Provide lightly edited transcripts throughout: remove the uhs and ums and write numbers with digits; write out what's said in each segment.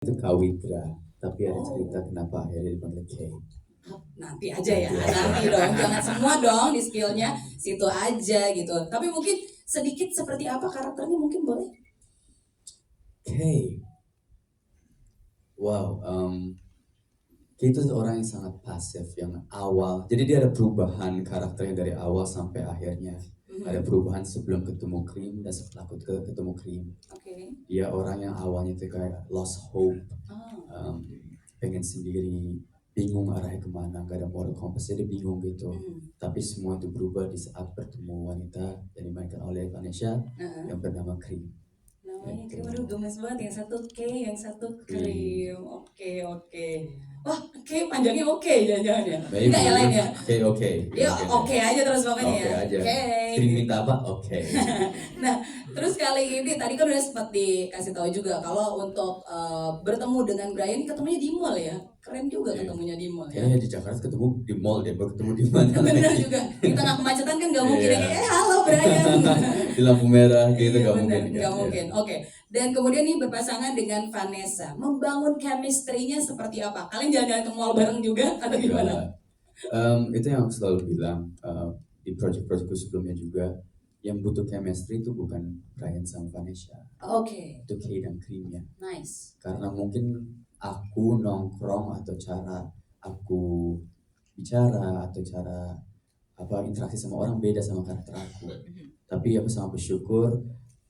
Itu Kawitra, tapi ada cerita kenapa akhirnya dipanggil K. Nanti aja ya, nanti dong, jangan semua dong di skillnya situ aja gitu. Tapi mungkin sedikit seperti apa karakternya mungkin boleh? K. Wow, K itu orang yang sangat pasif, yang awal. Jadi dia ada perubahan karakternya dari awal sampai akhirnya. Ada perubahan sebelum ketemu Krim dan setelah ketemu Krim. Oke. Dia orang yang awalnya itu kayak lost hope, pengen sendiri, bingung arahnya kemana, gak ada moral compass, dia bingung gitu. Tapi semua itu berubah di saat bertemu wanita yang dimainkan oleh Vanessa yang bernama Krim. Namanya Krim, aduh gemes banget, yang satu K, yang satu Krim. Oke. Wah, K panjangnya oke jangan-jangan ya? Enggak ya lain ya? K oke. Ya oke aja terus pokoknya Oke ya. aja. Oke. Krim minta apa? Oke. Nah, terus kali ini tadi kan udah sempat dikasih tahu juga kalau untuk bertemu dengan Brian ketemunya di mall ya. Keren juga ketemunya di mall ya. Kayaknya di Jakarta ketemu di mall deh, baru ketemu di mana? Bener juga. Di tengah kemacetan kan gak mungkin ya. Halo Brian. Di lampu merah gitu Iya, gak bener, mungkin. gak mungkin. Oke. Dan kemudian nih berpasangan dengan Vanessa. Membangun chemistry-nya seperti apa? Kalian jalan-jalan ke mall bareng juga atau gimana? Itu yang aku selalu bilang di project-projectku sebelumnya juga, yang butuh chemistry itu bukan Brian sama Vanessa. Oke. Itu Kay dan Cream-nya. Nice. Karena mungkin aku nongkrong atau cara aku bicara atau cara interaksi sama orang beda sama karakter aku. Tapi aku sangat bersyukur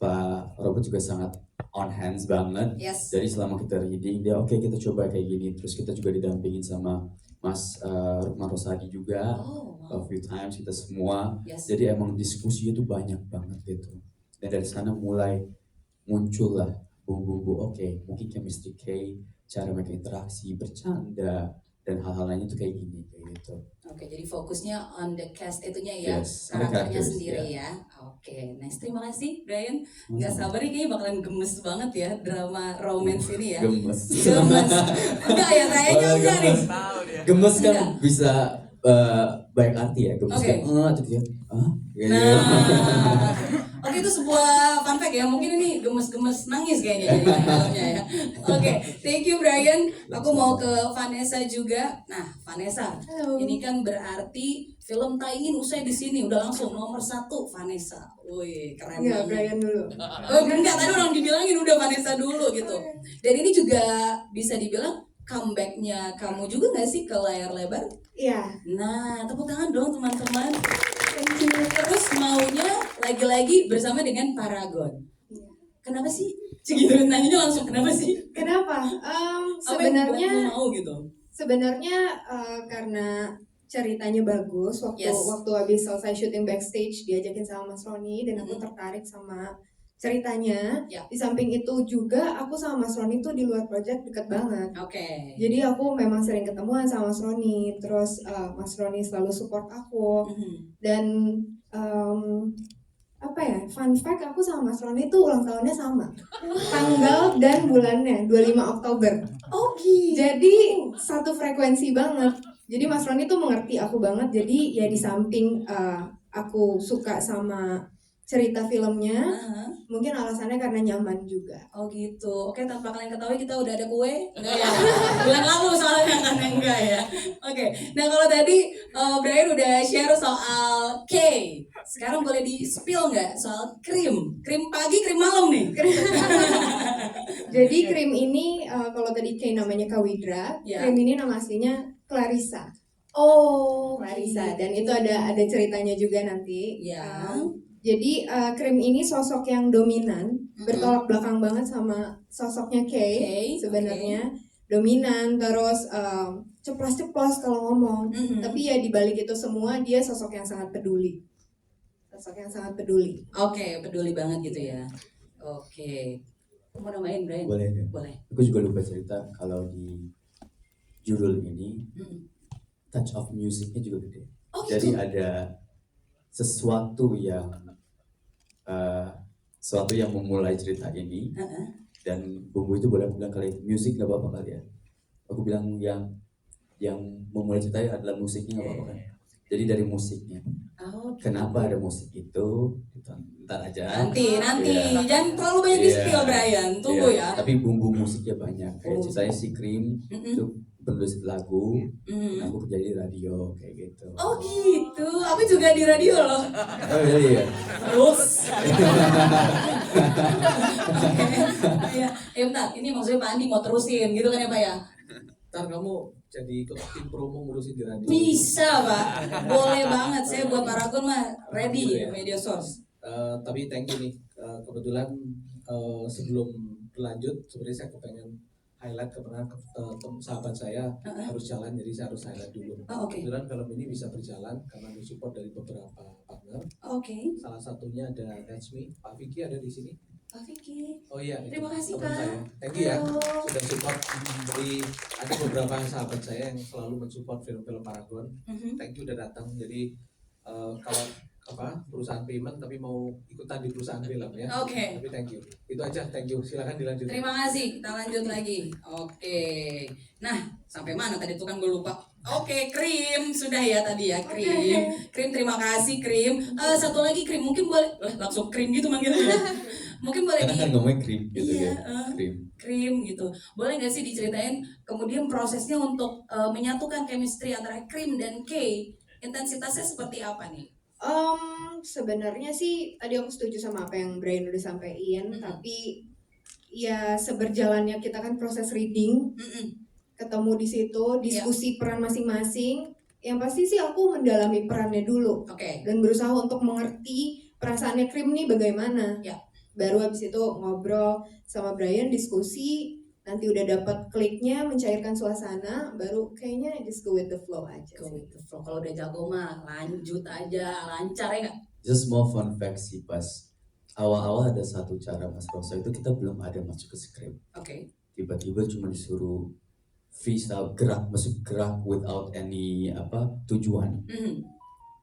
Pak Robert juga sangat on hands banget. Yes. Jadi selama kita reading dia oke, kita coba kayak gini. Terus kita juga didampingin sama Mas Rukman Rosadi juga. A few times kita semua. Yes. Jadi emang diskusinya tuh banyak banget gitu. Dan dari sana mulai muncul lah bumbu-bumbu oke, mungkin chemistry K, cara mereka interaksi, bercanda, dan hal-hal lainnya tuh kayak gini, kayak gitu. Oke, jadi fokusnya on the cast itunya ya, Yes, karakternya characters, sendiri yeah. ya. Oke, nice. Terima kasih Brian. Gak sabar nih, kayaknya bakalan gemes banget ya drama romance ini ya. Gemes. Enggak ya, kayaknya enggak nih. Gemes kan Enggak. bisa banyak arti ya. Gemes kan gitu ya. Gitu. Nah, oke, itu sebuah fun fact ya. Mungkin ini gemes-gemes nangis kayaknya jadi filmnya ya. Oke, thank you Brian. Aku mau ke Vanessa juga. Nah, Vanessa, ini kan berarti film tak ingin usai di sini. Udah langsung nomor 1 Vanessa. Wih, keren Enggak, banget. Brian dulu. Oh, enggak, tadi orang dibilangin udah Vanessa dulu gitu. Dan ini juga bisa dibilang comebacknya kamu juga nggak sih ke layar lebar? Iya. Nah, tepuk tangan dong teman-teman. Terus maunya lagi-lagi bersama dengan Paragon. Iya. Kenapa sih? Gitu nanyanya langsung kenapa sih? Kenapa? Apa yang membuat kamu mau gitu? Sebenarnya karena ceritanya bagus. Waktu habis selesai syuting backstage diajakin sama Mas Roni dan aku tertarik sama ceritanya. Di samping itu juga aku sama Mas Roni tuh di luar project deket banget. Oke. Jadi aku memang sering ketemuan sama Mas Roni. Terus Mas Roni selalu support aku. Dan fun fact, aku sama Mas Roni tuh ulang tahunnya sama. Tanggal dan bulannya 25 Oktober. Oke. Jadi satu frekuensi banget. Jadi Mas Roni tuh mengerti aku banget. Jadi ya di samping aku suka sama cerita filmnya, mungkin alasannya karena nyaman juga. Oh gitu. Oke, tanpa kalian ketahui kita udah ada kue. Enggak ya? Bulan lalu soalnya kan enggak ya. Oke. Nah, kalau tadi Brian udah share soal K. Sekarang boleh di-spill nggak soal krim? Krim pagi, krim malam nih. Jadi krim ini kalau tadi K namanya Kawidra, krim ini nama aslinya Clarissa. Oh, Clarissa. Dan itu ada ceritanya juga nanti. Ya. Jadi Krim ini sosok yang dominan, bertolak belakang banget sama sosoknya Kay sebenarnya. Dominan, terus ceplos-ceplos kalau ngomong. Tapi ya dibalik itu semua dia sosok yang sangat peduli. Oke, peduli banget gitu ya. Oke. Mau namain Brian? Boleh. Aku juga lupa cerita kalau di judul ini touch of musicnya juga gede. Oh, jadi gitu? ada sesuatu yang memulai cerita ini. Dan bumbu itu boleh aku bilang kali musik gak apa-apa kali ya. Aku bilang yang memulai cerita adalah musiknya gak apa-apa kan. Jadi dari musiknya. Oh, Kenapa ada musik itu? Ntar aja. Nanti, Iya. jangan terlalu banyak di spill Brian, tunggu ya. Tapi bumbu musiknya banyak. Kayak ceritanya si Cream Mm-mm. itu penulis lagu, Mm. aku kerja di radio kayak gitu. Oh gitu, aku juga di radio loh. Oh iya. Terus. Ya, bentar, ini maksudnya Pak Andi mau terusin gitu kan ya Pak ya? Ntar kamu jadi ikut tim promo ngurusin di radio. Bisa Pak, boleh banget. Saya buat Paragon mah ready media source. Tapi thank you nih. Kebetulan sebelum berlanjut, sebenarnya saya kepengen highlight karena sahabat saya harus jalan, jadi saya harus highlight dulu. Oh, oke. Kebetulan film ini bisa berjalan karena support dari beberapa partner. Oke. Salah satunya ada That's Me, Pak Vicky ada di sini. Pak Vicky. Oh iya, itu Terima kasih, teman Pak. saya. Thank you ya, Halo. sudah support. Jadi ada beberapa sahabat saya yang selalu mensupport film-film Paragon. Thank you udah datang. Jadi kalau perusahaan payment tapi mau ikutan di perusahaan film ya. Oke. Tapi thank you. Itu aja, thank you. Silakan dilanjut. Terima kasih, kita lanjut lagi. Oke. Nah, sampai mana tadi tuh kan gue lupa. Oke, Krim sudah ya tadi ya, Krim. Krim terima kasih, Krim. Satu lagi Krim, mungkin boleh langsung Krim gitu manggilnya. Mungkin boleh Karena kan ngomongnya Cream gitu Iya, ya. Cream. Krim gitu. Boleh nggak sih diceritain kemudian prosesnya untuk menyatukan chemistry antara Krim dan K? Intensitasnya seperti apa nih? Sebenarnya sih tadi aku setuju sama apa yang Brian udah sampaikan, tapi ya seberjalannya kita kan proses reading, ketemu di situ, diskusi peran masing-masing. Yang pasti sih aku mendalami perannya dulu, Oke. dan berusaha untuk mengerti perasaannya Krim nih bagaimana. Ya. Baru habis itu ngobrol sama Brian, diskusi, nanti udah dapat kliknya, mencairkan suasana, baru kayaknya just go with the flow aja Go sih. with the flow. Kalau udah jago mah lanjut aja, lancar ya nggak? Just small fun fact sih, pas awal-awal ada satu cara Mas Rosa itu kita belum ada masuk ke script. Oke. Tiba-tiba cuma disuruh freestyle masuk gerak without any tujuan.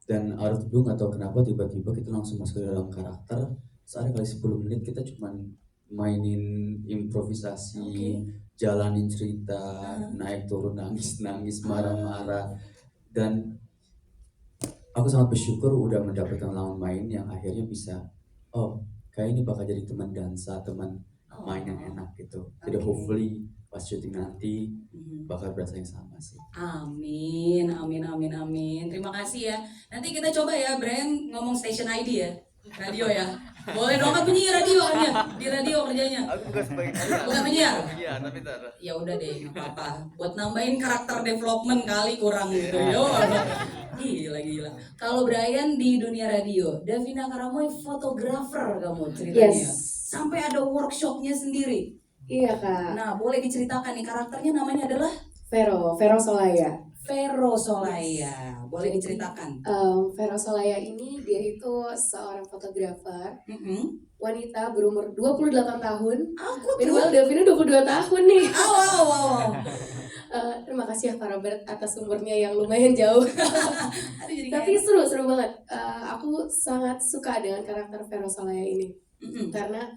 Dan out of the blue nggak tahu kenapa tiba-tiba kita langsung masuk ke dalam karakter. Sehari kali 10 menit kita cuma mainin improvisasi, jalanin cerita, naik turun, nangis marah-marah. Dan aku sangat bersyukur udah mendapatkan lawan main yang akhirnya bisa, kayak ini bakal jadi teman dansa, teman main yang enak gitu. Jadi hopefully pas syuting nanti bakal berasa yang sama sih. Amin. Terima kasih ya. Nanti kita coba ya, Brian ngomong station ID ya, radio ya. Boleh dong, kan penyiar radio kan ya, di radio kerjanya. Aku bukan sebagai Bukan penyiar. Iya, tapi tak ada. Ya udah deh, nggak apa-apa. Buat nambahin karakter development kali kurang gitu. Yo. Gila. Kalau Brian di dunia radio, Davina Karamoy fotografer kamu ceritanya. Yes. Sampai ada workshopnya sendiri. Iya kak. Nah, boleh diceritakan nih karakternya namanya adalah Vero Solaya. Vero Solaya. Boleh diceritakan. Vero Solaya ini dia itu seorang fotografer Wanita wanita berumur 28 tahun. Aku Minimal Davina 22 tahun nih. Wow. Terima kasih ya Pak Robert atas umurnya yang lumayan jauh. Aduh, jadi Tapi seru banget. Aku sangat suka dengan karakter Vero Solaya ini. Karena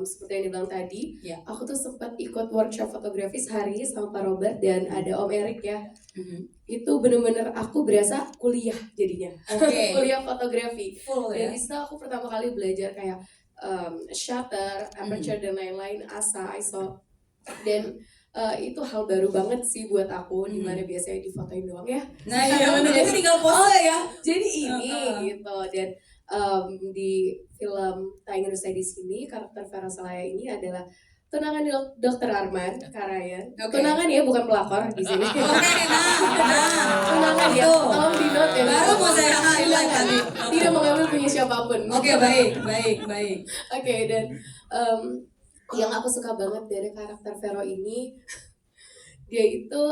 seperti yang dibilang tadi, Ya. aku tuh sempat ikut workshop fotografi sehari sama Pak Robert dan ada Om Erik ya. Itu bener-bener aku berasa kuliah jadinya. Oke. Kuliah fotografi. Full ya. Dan di situ aku pertama kali belajar kayak shutter, aperture dan lain-lain, ASA, ISO. Dan itu hal baru banget sih buat aku, dimana biasanya difotoin doang ya. Nah, iya benar. Jadi tinggal pose ya. Jadi ini gitu. Dan di film Tak Ingin Usai di Sini, karakter Vero Solaya ini adalah tunangan Dr. Arman Karayan. Oke. Tunangan ya, bukan pelakor di sini. Oke, nah. Tunangan ya, Tuh. tolong di note ya. Baru mau saya highlight tadi. Tidak mengambil punya siapapun. Oke, baik. Oke, dan yang aku suka banget dari karakter Vero ini, dia itu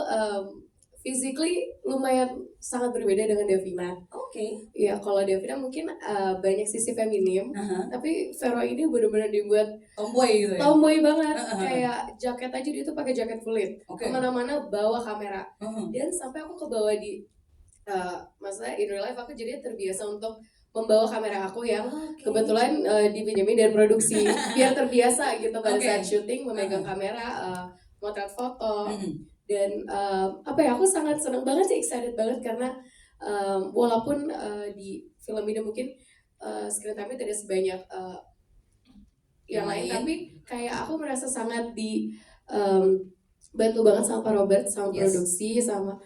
physically lumayan sangat berbeda dengan Davina. Oke. Ya kalau Davina mungkin banyak sisi feminim, tapi Vero ini benar-benar dibuat Tomboy gitu ya. tomboy banget. Kayak jaket aja dia tuh pakai jaket kulit. Oke. Kemana-mana bawa kamera. Dan sampai aku kebawa di, maksudnya in real life aku jadi terbiasa untuk membawa kamera aku yang kebetulan dipinjemin dari produksi biar terbiasa gitu pada saat syuting memegang kamera, motret foto. Dan apa ya, aku sangat senang banget sih, excited banget karena Walaupun di film ini mungkin screen time-nya tidak sebanyak yang lain, tapi kayak aku merasa sangat bantu banget sama Pak Robert, sama produksi, sama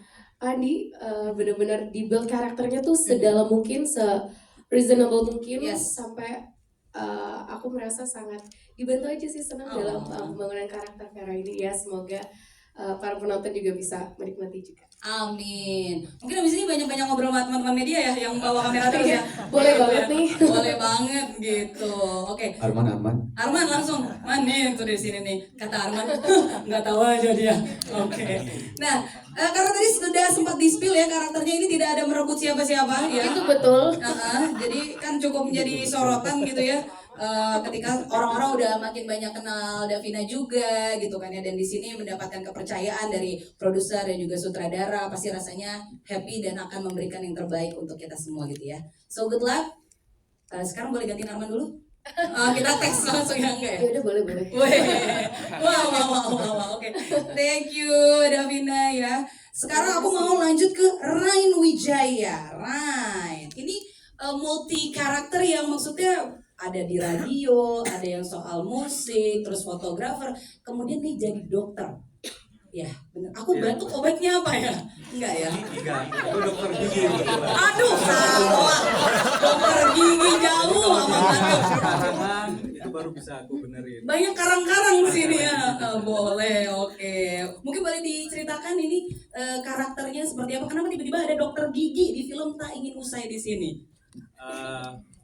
Andi, benar-benar di-build karakternya tuh sedalam mungkin, se-reasonable mungkin, sampai aku merasa sangat dibantu aja sih, senang dalam pembangunan karakter Vera ini ya. Semoga para penonton juga bisa menikmati juga. Amin. Mungkin abis ini banyak-banyak ngobrol sama teman-teman media ya yang bawa kamera terus ya. Boleh banget nih. Boleh banget gitu. Oke. Arman langsung. Nih tuh di sini nih. Kata Arman. Nggak tahu aja dia. Oke. Nah, karena tadi sudah sempat di-spill ya karakternya ini tidak ada merebut siapa-siapa ya. Itu betul. Jadi kan cukup menjadi sorotan gitu ya. Ketika orang-orang udah makin banyak kenal Davina juga gitu kan ya, dan di sini mendapatkan kepercayaan dari produser dan juga sutradara, pasti rasanya happy dan akan memberikan yang terbaik untuk kita semua gitu ya. So good luck. Sekarang boleh gantiin Arman dulu? Kita teks langsung ya enggak ya? Ya udah boleh. Wow. Oke. Thank you Davina ya. Sekarang aku mau lanjut ke Rain Wijaya. Rain, ini multi karakter yang maksudnya ada di radio, ada yang soal musik, terus fotografer, kemudian nih jadi dokter. Ya, bener. Aku batuk obatnya apa ya? Enggak ya? Enggak, itu dokter gigi. Aduh, salah. Dokter gigi jauh sama batuk. Itu baru bisa aku benerin. Banyak karang-karang di sini ya. Boleh, oke. Mungkin boleh diceritakan ini karakternya seperti apa? Kenapa tiba-tiba ada dokter gigi di film Tak Ingin Usai di sini?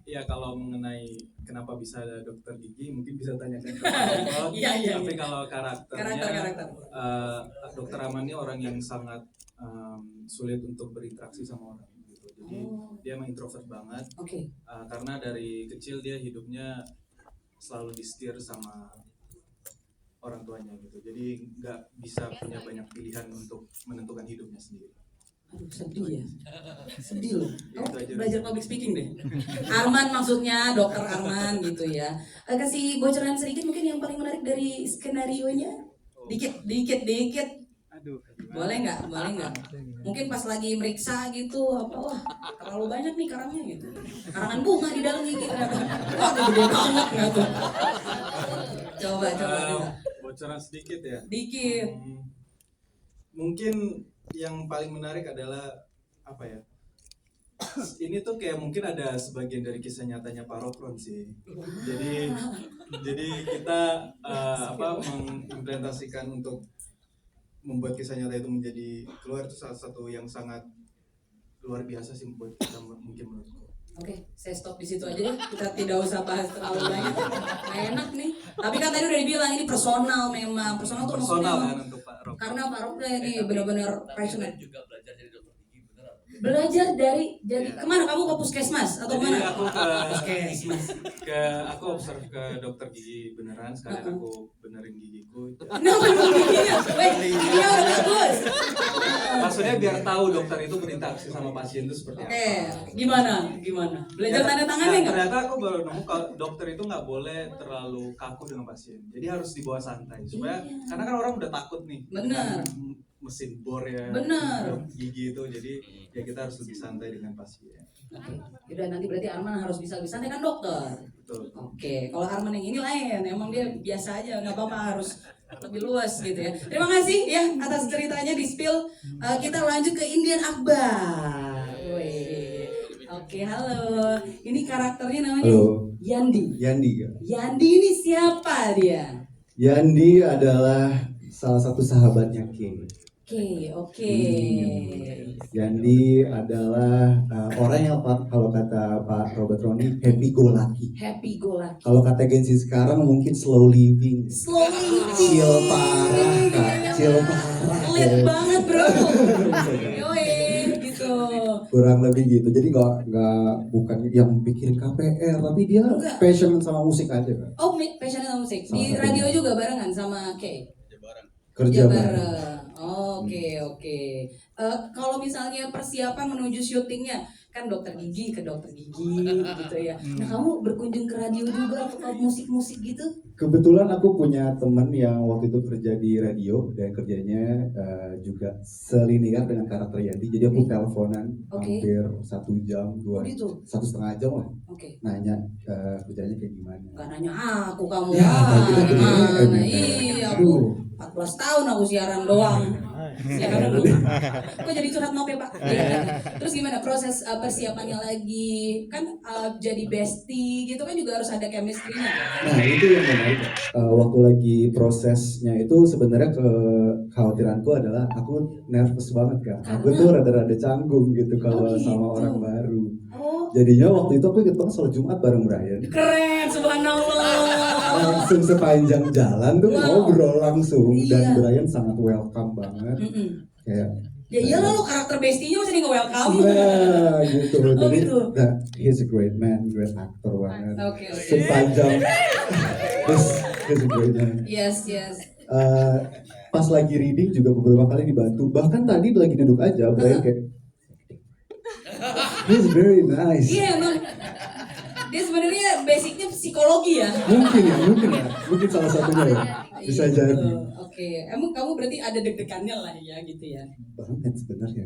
Ya kalau mengenai kenapa bisa ada dokter gigi mungkin bisa tanyakan ke Pak. Tapi kalau karakternya dokter Aman ini orang yang sangat sulit untuk berinteraksi sama orang gitu. Jadi dia emang introvert banget. Karena dari kecil dia hidupnya selalu disetir sama orang tuanya gitu. Jadi nggak bisa punya banyak pilihan untuk menentukan hidupnya sendiri. Aduh, sedih ya. Sedih loh. Belajar public speaking deh. Arman maksudnya, dokter Arman gitu ya. Kasih bocoran sedikit mungkin yang paling menarik dari skenarionya. Dikit. Aduh. Boleh nggak? Mungkin pas lagi meriksa gitu, apa wah terlalu banyak nih karangnya gitu. Karangan bunga di dalam gigi ternyata. Wah, gede banget nggak tuh? Coba. Bocoran sedikit ya. Dikit. Mungkin yang paling menarik adalah apa ya? Ini tuh kayak mungkin ada sebagian dari kisah nyatanya Pak Rokron sih. Jadi kita mengimplementasikan untuk membuat kisah nyata itu menjadi keluar, itu salah satu yang sangat luar biasa sih buat kita mungkin menurutku. Oke, saya stop di situ aja deh. Kita tidak usah bahas terlalu banyak. Enak nih. Tapi kan tadi udah dibilang ini personal memang. Personal tuh maksudnya kan untuk Pak Rok. karena Pak Rok ini benar-benar passionate. Juga belajar dari dokter gigi beneran. Belajar dari kemana kamu ke puskesmas atau Jadi mana? aku Puskesmas. aku observe ke dokter gigi beneran, sekalian aku benerin gigiku. Kenapa giginya? Giginya udah bagus. Maksudnya biar tahu dokter itu berinteraksi sama pasien itu seperti apa. Gimana? Belajar tanda tangannya nggak? Ternyata aku baru nemu kalau dokter itu nggak boleh terlalu kaku dengan pasien. Jadi harus dibawa santai supaya karena kan orang udah takut nih. Benar. Mesin bor ya. Benar. Gigi itu, jadi ya kita harus lebih santai dengan pasien. Udah nanti berarti Arman harus bisa lebih santai kan dokter. Betul. Oke, kalau Arman yang ini lain, emang dia biasa aja, nggak apa-apa harus lebih luas gitu ya. Terima kasih ya atas ceritanya di spill. Kita lanjut ke Indian Akbar. Oke, halo. Ini karakternya namanya Yandi. Yandi ini siapa dia? Yandi adalah salah satu sahabatnya King. Oke. Yandi adalah orang yang kalau kata Pak Robert Roni happy go lucky. Kalau kata Gen Z sekarang mungkin slow living. Chill parah kak, chill parah. Lit banget bro. Yoi, gitu. Kurang lebih gitu. Jadi bukan yang bikin KPR, tapi dia passion sama musik aja kan. Oh, passionnya sama musik. Di radio juga barengan sama Kay. Kerja bareng. Oke. Kalau misalnya persiapan menuju syutingnya, kan dokter gigi ke dokter gigi gitu ya. Nah kamu berkunjung ke radio juga atau ke musik-musik gitu? Kebetulan aku punya teman yang waktu itu kerja di radio dan kerjanya juga selinier dengan karakter Yadi. Jadi aku teleponan hampir 1 jam, 1,5 jam lah. Nanya kerjanya kayak gimana. Gak nanya aku kamu. Ya, nah, iya aku 14 tahun aku siaran doang. Siaran dulu. Kok jadi curhat, maaf ya Pak. Terus gimana proses persiapannya lagi? Kan jadi bestie gitu kan juga harus ada chemistry-nya. Nah itu yang menarik. Waktu lagi prosesnya itu sebenarnya kekhawatiranku adalah aku nervous banget kan. Aku tuh rada-rada canggung gitu kalau sama orang baru. Jadinya waktu itu aku ikut sholat Jumat bareng Brian. Keren, subhanallah. Langsung sepanjang jalan tuh ngobrol langsung dan Brian sangat welcome banget. Kayak ya iyalah lo karakter bestie-nya masih nge-welcome. Nah gitu. Jadi gitu. He's a great man, great actor banget. Okay. Sepanjang he's a great man. Yes. Pas lagi reading juga beberapa kali dibantu. Bahkan tadi lagi duduk aja, Brian kayak he's very nice. Iya emang dia sebenarnya basicnya psikologi ya. Mungkin salah satunya ya. Bisa jadi. Oke. Emang kamu berarti ada deg-degannya lah ya gitu ya. Banget sebenarnya.